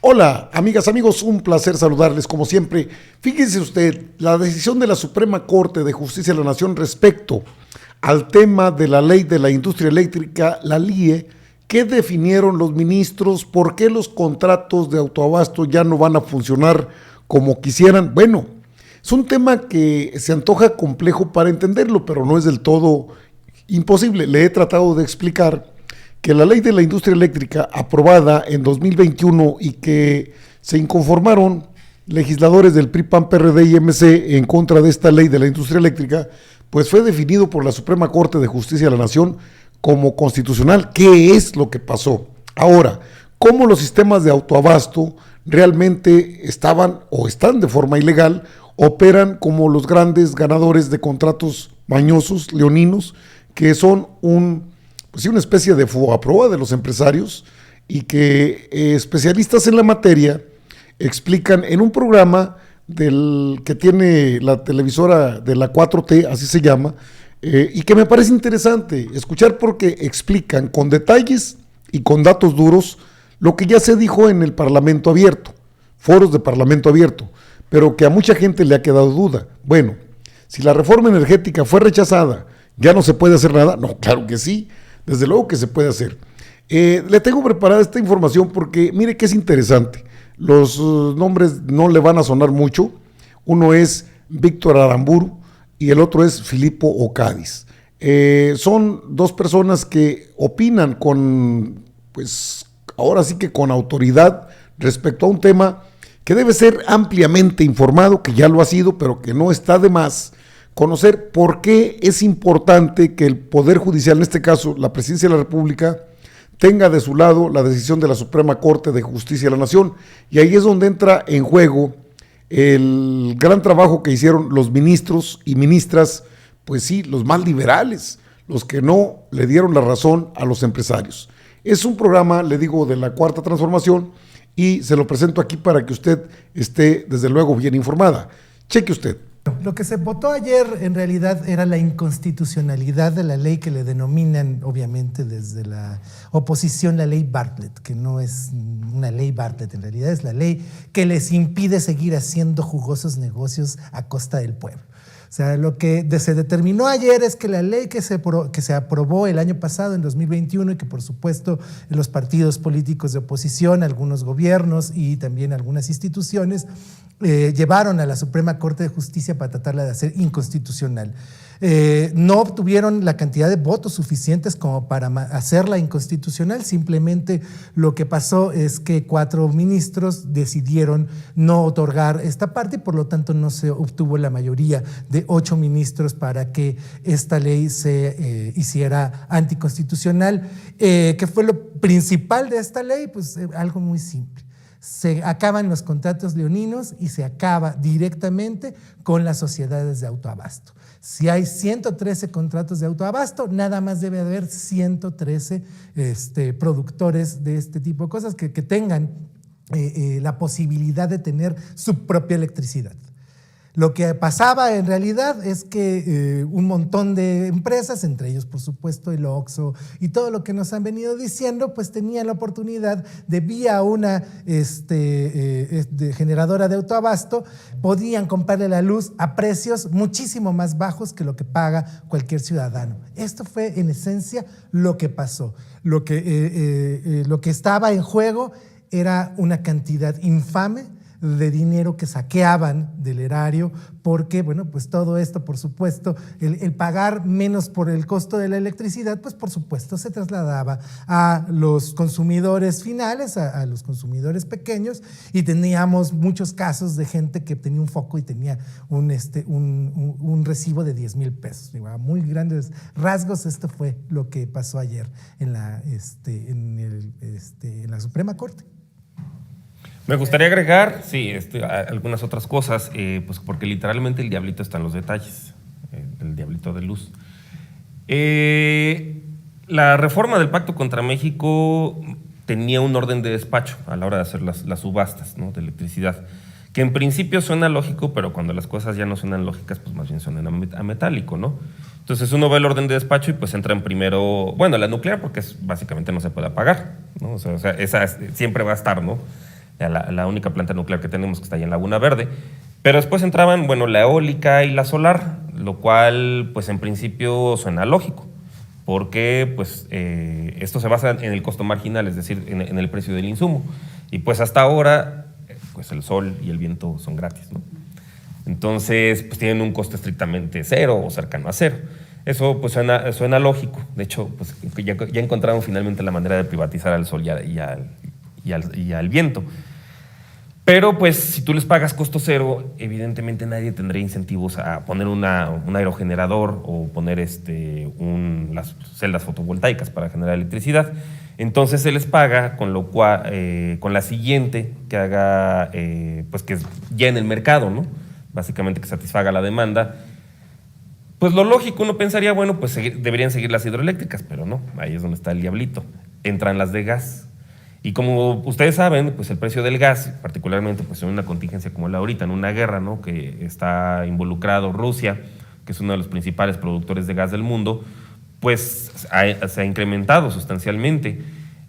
Hola, amigas, amigos, un placer saludarles como siempre. Fíjense usted, la decisión de la Suprema Corte de Justicia de la Nación respecto al tema de la ley de la industria eléctrica, la LIE, ¿qué definieron los ministros? ¿Por qué los contratos de autoabasto ya no van a funcionar como quisieran? Bueno, es un tema que se antoja complejo para entenderlo, pero no es del todo imposible. Le he tratado de explicar que la ley de la industria eléctrica aprobada en 2021 y que se inconformaron legisladores del PRI, PAN, PRD y MC en contra de esta ley de la industria eléctrica, pues fue definido por la Suprema Corte de Justicia de la Nación como constitucional. ¿Qué es lo que pasó? Ahora, ¿cómo los sistemas de autoabasto realmente estaban o están de forma ilegal, operan como los grandes ganadores de contratos mañosos, leoninos, que son una especie de fogaproa de los empresarios y que especialistas en la materia explican en un programa que tiene la televisora de la 4T, así se llama, y que me parece interesante escuchar porque explican con detalles y con datos duros lo que ya se dijo en el Parlamento Abierto, foros de Parlamento Abierto, pero que a mucha gente le ha quedado duda. Bueno, si la reforma energética fue rechazada, ¿ya no se puede hacer nada? No, claro que sí. Desde luego que se puede hacer. Le tengo preparada esta información porque mire que es interesante. Los nombres no le van a sonar mucho. Uno es Víctor Aramburu y el otro es Filipo Ocadiz. Son dos personas que opinan ahora sí que con autoridad respecto a un tema que debe ser ampliamente informado, que ya lo ha sido, pero que no está de más conocer por qué es importante que el Poder Judicial, en este caso la Presidencia de la República, tenga de su lado la decisión de la Suprema Corte de Justicia de la Nación. Y ahí es donde entra en juego el gran trabajo que hicieron los ministros y ministras, pues sí, los más liberales, los que no le dieron la razón a los empresarios. Es un programa, le digo, de la Cuarta Transformación y se lo presento aquí para que usted esté, desde luego, bien informada. Cheque usted. Lo que se votó ayer en realidad era la inconstitucionalidad de la ley que le denominan, obviamente, desde la oposición, la ley Bartlett, que no es una ley Bartlett, en realidad es la ley que les impide seguir haciendo jugosos negocios a costa del pueblo. O sea, lo que se determinó ayer es que la ley que se aprobó el año pasado, en 2021, y que por supuesto los partidos políticos de oposición, algunos gobiernos y también algunas instituciones llevaron a la Suprema Corte de Justicia para tratarla de hacer inconstitucional. No obtuvieron la cantidad de votos suficientes como para hacerla inconstitucional. Simplemente lo que pasó es que 4 ministros decidieron no otorgar esta parte y por lo tanto no se obtuvo la mayoría de 8 ministros para que esta ley se hiciera anticonstitucional. ¿Qué fue lo principal de esta ley? Pues algo muy simple. Se acaban los contratos leoninos y se acaba directamente con las sociedades de autoabasto. Si hay 113 contratos de autoabasto, nada más debe haber 113 productores de este tipo de cosas que tengan la posibilidad de tener su propia electricidad. Lo que pasaba en realidad es que un montón de empresas, entre ellos por supuesto el Oxxo y todo lo que nos han venido diciendo, pues tenían la oportunidad de vía una generadora de autoabasto, podían comprarle la luz a precios muchísimo más bajos que lo que paga cualquier ciudadano. Esto fue en esencia lo que pasó. Lo que estaba en juego era una cantidad infame de dinero que saqueaban del erario, porque, bueno, pues todo esto, por supuesto, el pagar menos por el costo de la electricidad, pues por supuesto se trasladaba a los consumidores finales, a los consumidores pequeños, y teníamos muchos casos de gente que tenía un foco y tenía un recibo de 10,000 pesos. A muy grandes rasgos, esto fue lo que pasó ayer en la Suprema Corte. Me gustaría agregar, algunas otras cosas, pues porque literalmente el diablito está en los detalles, el diablito de luz. La reforma del Pacto contra México tenía un orden de despacho a la hora de hacer las subastas, ¿no?, de electricidad, que en principio suena lógico, pero cuando las cosas ya no suenan lógicas, pues más bien suenan a metálico, ¿no? Entonces uno ve el orden de despacho y pues entran primero, bueno, la nuclear, porque básicamente no se puede apagar, ¿no? O sea, esa siempre va a estar, ¿no?, la única planta nuclear que tenemos que está ahí en Laguna Verde. Pero después entraban, bueno, la eólica y la solar, lo cual, pues en principio suena lógico, porque pues esto se basa en el costo marginal, es decir, en el precio del insumo. Y pues hasta ahora, pues el sol y el viento son gratis, ¿no? Entonces, pues tienen un costo estrictamente cero o cercano a cero. Eso pues suena lógico. De hecho, pues ya encontraron finalmente la manera de privatizar al sol y al viento. Pero pues si tú les pagas costo cero, evidentemente nadie tendría incentivos a poner un aerogenerador o poner las celdas fotovoltaicas para generar electricidad. Entonces se les paga con lo cual, con la siguiente que haga, pues que ya en el mercado, ¿no? Básicamente que satisfaga la demanda. Pues lo lógico, uno pensaría, bueno, pues deberían seguir las hidroeléctricas, pero no, ahí es donde está el diablito. Entran las de gas. Y como ustedes saben, pues el precio del gas, particularmente pues en una contingencia como la ahorita, en una guerra, ¿no? Que está involucrado Rusia, que es uno de los principales productores de gas del mundo, pues se ha incrementado sustancialmente.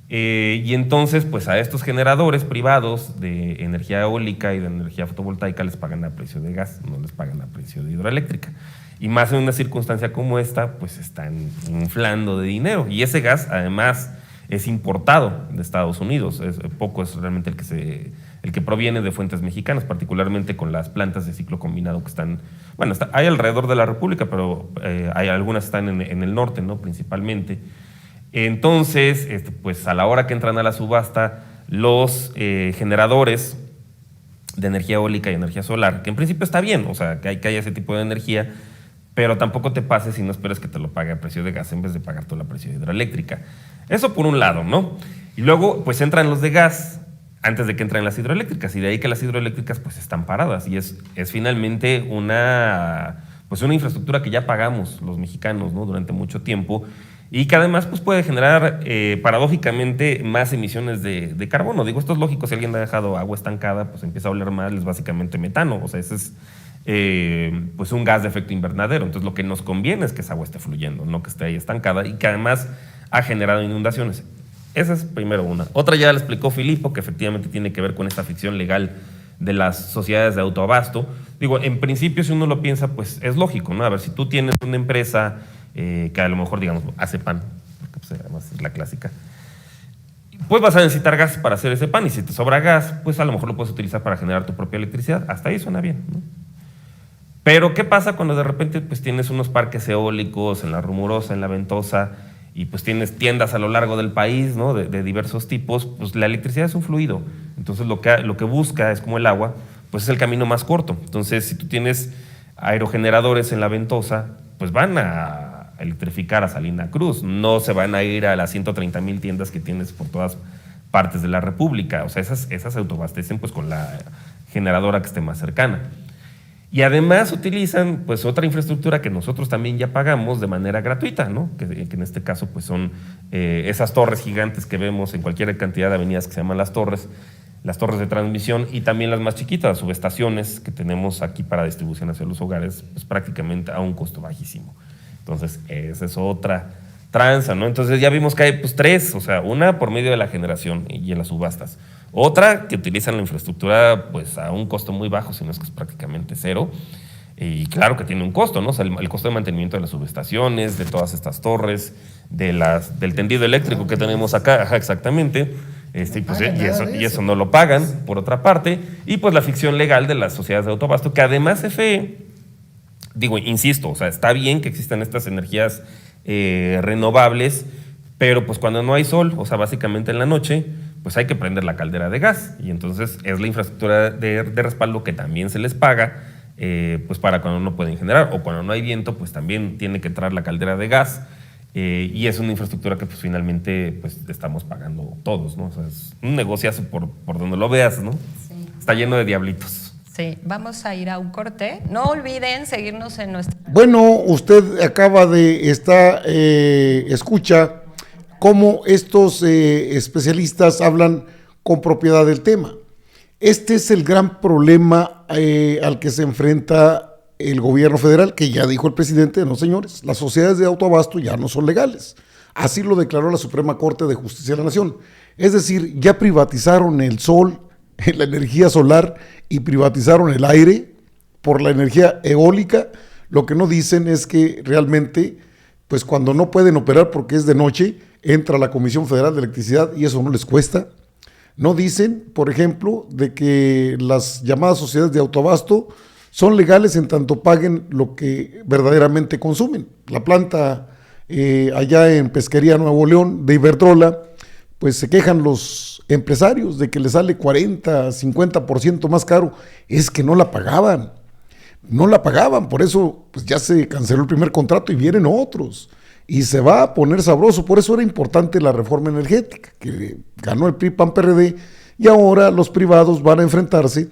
Y entonces, pues a estos generadores privados de energía eólica y de energía fotovoltaica les pagan a precio de gas, no les pagan a precio de hidroeléctrica. Y más en una circunstancia como esta, pues están inflando de dinero. Y ese gas, además, es importado de Estados Unidos. Poco es realmente el que proviene de fuentes mexicanas, particularmente con las plantas de ciclo combinado que están, bueno, hay alrededor de la República, pero hay algunas están en el norte, ¿no? Principalmente. Entonces, pues a la hora que entran a la subasta, los generadores de energía eólica y energía solar, que en principio está bien, o sea, que haya ese tipo de energía, pero tampoco te pases si no esperes que te lo pague a precio de gas en vez de pagártelo a precio de hidroeléctrica. Eso por un lado, ¿no? Y luego, pues entran los de gas antes de que entren las hidroeléctricas, y de ahí que las hidroeléctricas pues están paradas, y es finalmente una infraestructura que ya pagamos los mexicanos, ¿no? Durante mucho tiempo, y que además pues puede generar paradójicamente más emisiones de carbono. Digo, esto es lógico, si alguien ha dejado agua estancada, pues empieza a oler mal, es básicamente metano, o sea, ese es pues un gas de efecto invernadero. Entonces lo que nos conviene es que esa agua esté fluyendo, no que esté ahí estancada, y que además ha generado inundaciones. Esa es primero una. Otra ya la explicó Filippo, que efectivamente tiene que ver con esta ficción legal de las sociedades de autoabasto. Digo, en principio, si uno lo piensa, pues es lógico, ¿no? A ver, si tú tienes una empresa que a lo mejor, digamos, hace pan, porque pues además es la clásica, pues vas a necesitar gas para hacer ese pan, y si te sobra gas, pues a lo mejor lo puedes utilizar para generar tu propia electricidad. Hasta ahí suena bien, ¿no? Pero ¿qué pasa cuando de repente pues tienes unos parques eólicos en la Rumorosa, en la Ventosa, y pues tienes tiendas a lo largo del país, ¿no? de diversos tipos? Pues la electricidad es un fluido. Entonces lo que busca es, como el agua, pues es el camino más corto. Entonces si tú tienes aerogeneradores en la Ventosa, pues van a electrificar a Salina Cruz, no se van a ir a las 130,000 tiendas que tienes por todas partes de la República. O sea, esas se autoabastecen pues con la generadora que esté más cercana. Y además utilizan pues otra infraestructura que nosotros también ya pagamos de manera gratuita, ¿no? Que en este caso pues son esas torres gigantes que vemos en cualquier cantidad de avenidas que se llaman las torres de transmisión, y también las más chiquitas, las subestaciones que tenemos aquí para distribución hacia los hogares, pues prácticamente a un costo bajísimo. Entonces esa es otra tranza, ¿no? Entonces ya vimos que hay pues tres, o sea, una por medio de la generación y en las subastas. Otra que utilizan la infraestructura pues a un costo muy bajo, si no es que es prácticamente cero. Y claro que tiene un costo, ¿no? O sea, el costo de mantenimiento de las subestaciones, de todas estas torres, del tendido eléctrico que tenemos acá, ajá, exactamente. Pues, y eso no lo pagan, por otra parte. Y pues la ficción legal de las sociedades de autoabasto, que además CFE, digo, insisto, o sea, está bien que existan estas energías renovables, pero pues cuando no hay sol, o sea, básicamente en la noche, pues hay que prender la caldera de gas, y entonces es la infraestructura de respaldo que también se les paga, pues para cuando no pueden generar, o cuando no hay viento, pues también tiene que entrar la caldera de gas, y es una infraestructura que pues finalmente pues estamos pagando todos, ¿no? O sea, es un negociazo por donde lo veas, ¿no? Sí. Está lleno de diablitos. Sí, vamos a ir a un corte. No olviden seguirnos en nuestra... Bueno, usted acaba de escucha cómo estos especialistas hablan con propiedad del tema. Este es el gran problema al que se enfrenta el gobierno federal, que ya dijo el presidente: no señores, las sociedades de autoabasto ya no son legales. Así lo declaró la Suprema Corte de Justicia de la Nación. Es decir, ya privatizaron el sol, en la energía solar y privatizaron el aire por la energía eólica. Lo que no dicen es que realmente, pues cuando no pueden operar porque es de noche, entra la Comisión Federal de Electricidad y eso no les cuesta. No dicen, por ejemplo, de que las llamadas sociedades de autoabasto son legales en tanto paguen lo que verdaderamente consumen. La planta allá en Pesquería Nuevo León de Iberdrola, pues se quejan los empresarios de que les sale 40, 50% más caro. Es que no la pagaban, por eso pues ya se canceló el primer contrato y vienen otros. Y se va a poner sabroso, por eso era importante la reforma energética, que ganó el PRI, PAN, PRD, y ahora los privados van a enfrentarse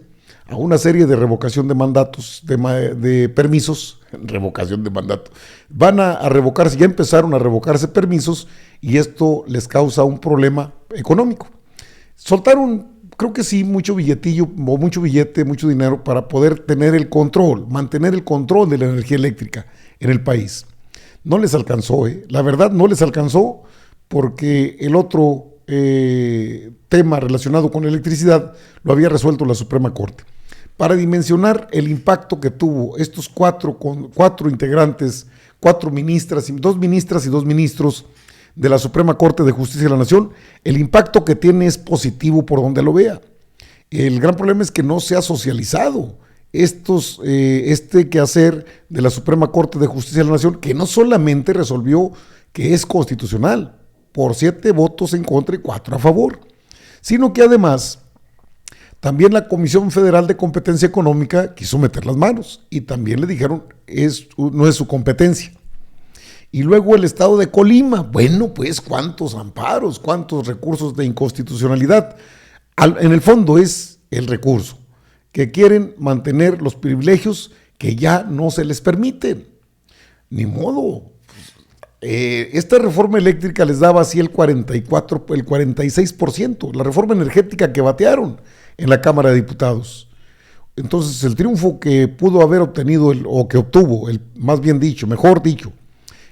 a una serie de revocación de mandatos, de permisos, revocación de mandatos, van a revocarse, ya empezaron a revocarse permisos, y esto les causa un problema económico. Soltaron, creo que sí, mucho billetillo, o mucho billete, mucho dinero, para poder tener el control, mantener el control de la energía eléctrica en el país. No les alcanzó, la verdad no les alcanzó, porque el otro tema relacionado con la electricidad lo había resuelto la Suprema Corte. Para dimensionar el impacto que tuvo estos cuatro integrantes, 4 ministras, 2 ministras y 2 ministros de la Suprema Corte de Justicia de la Nación, el impacto que tiene es positivo por donde lo vea. El gran problema es que no se ha socializado este quehacer de la Suprema Corte de Justicia de la Nación, que no solamente resolvió que es constitucional por 7 votos en contra y 4 a favor, sino que además también la Comisión Federal de Competencia Económica quiso meter las manos y también le dijeron no es su competencia. Y luego el estado de Colima, bueno, pues cuántos amparos, cuántos recursos de inconstitucionalidad. En el fondo es el recurso, que quieren mantener los privilegios que ya no se les permiten. Ni modo. Esta reforma eléctrica les daba así el 46%, la reforma energética que batearon en la Cámara de Diputados. Entonces el triunfo que pudo haber obtenido, o que obtuvo, mejor dicho,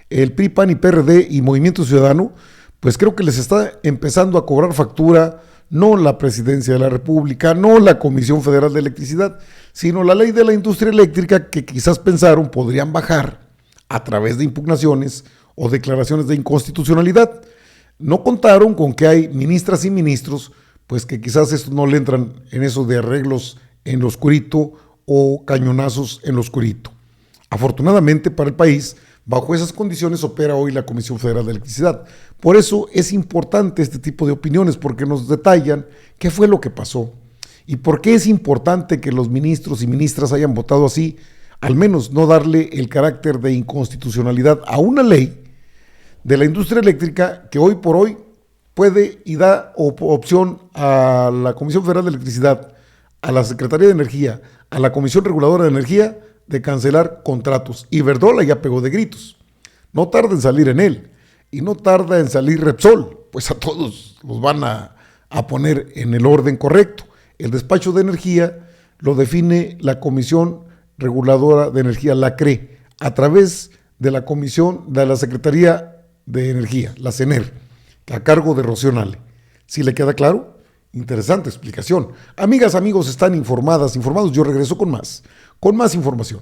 el PRI, PAN y PRD y Movimiento Ciudadano, pues creo que les está empezando a cobrar factura no la Presidencia de la República, no la Comisión Federal de Electricidad, sino la Ley de la Industria Eléctrica, que quizás pensaron podrían bajar a través de impugnaciones o declaraciones de inconstitucionalidad. No contaron con que hay ministras y ministros, pues que quizás estos no le entran en eso de arreglos en lo oscurito o cañonazos en lo oscurito. Afortunadamente para el país, bajo esas condiciones opera hoy la Comisión Federal de Electricidad. Por eso es importante este tipo de opiniones, porque nos detallan qué fue lo que pasó y por qué es importante que los ministros y ministras hayan votado así, al menos no darle el carácter de inconstitucionalidad a una ley de la industria eléctrica que hoy por hoy puede y da opción a la Comisión Federal de Electricidad, a la Secretaría de Energía, a la Comisión Reguladora de Energía, de cancelar contratos. Iberdrola ya pegó de gritos. No tarda en salir en él. Y no tarda en salir Repsol. Pues a todos los van a poner en el orden correcto. El despacho de energía lo define la Comisión Reguladora de Energía, la CRE, a través de la Comisión de la Secretaría de Energía, la CENER, a cargo de Rocío Nale. ¿Sí le queda claro? Interesante explicación. Amigas, amigos, están informados. Yo regreso con más información.